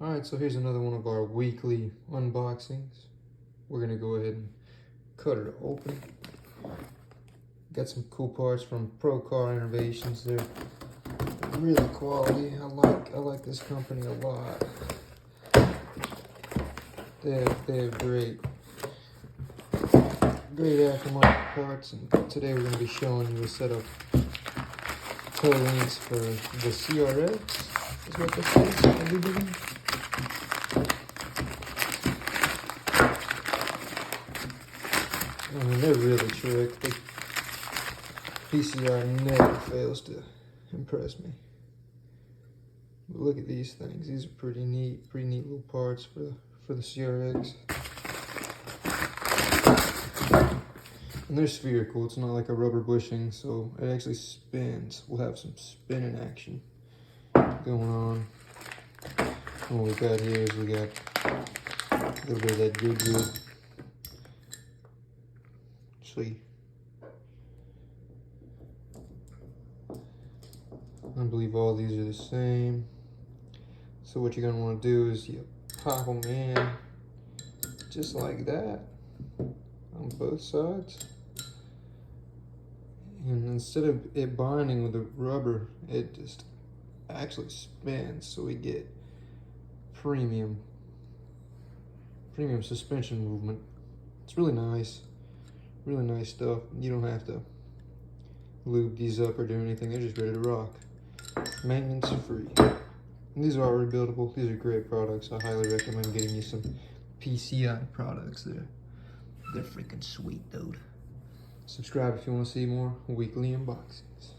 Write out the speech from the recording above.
Alright, so here's another one of our weekly unboxings. We're gonna go ahead and cut it open. Got some cool parts from Pro Car Innovations. They're really quality. I like this company a lot. They have great aftermarket parts, and today we're gonna be showing you a set of toe links for the CRX. Is what this is, I believe. I mean, they're really trick. PCR never fails to impress me. But look at these things. These are pretty neat little parts for the CRX. And they're spherical. It's not like a rubber bushing, so it actually spins. We'll have some spinning action going on. And what we got here is we got a little bit of that good. See, I believe all these are the same. So what you're gonna want to do is you pop them in just like that on both sides. And instead of it binding with the rubber, it just actually spins, so we get premium suspension movement. It's really nice stuff. You don't have to lube these up or do anything. They're just ready to rock. Maintenance free. And these are all rebuildable. These are great products. I highly recommend getting you some PCI products. They're freaking sweet, dude. Subscribe if you want to see more weekly unboxings.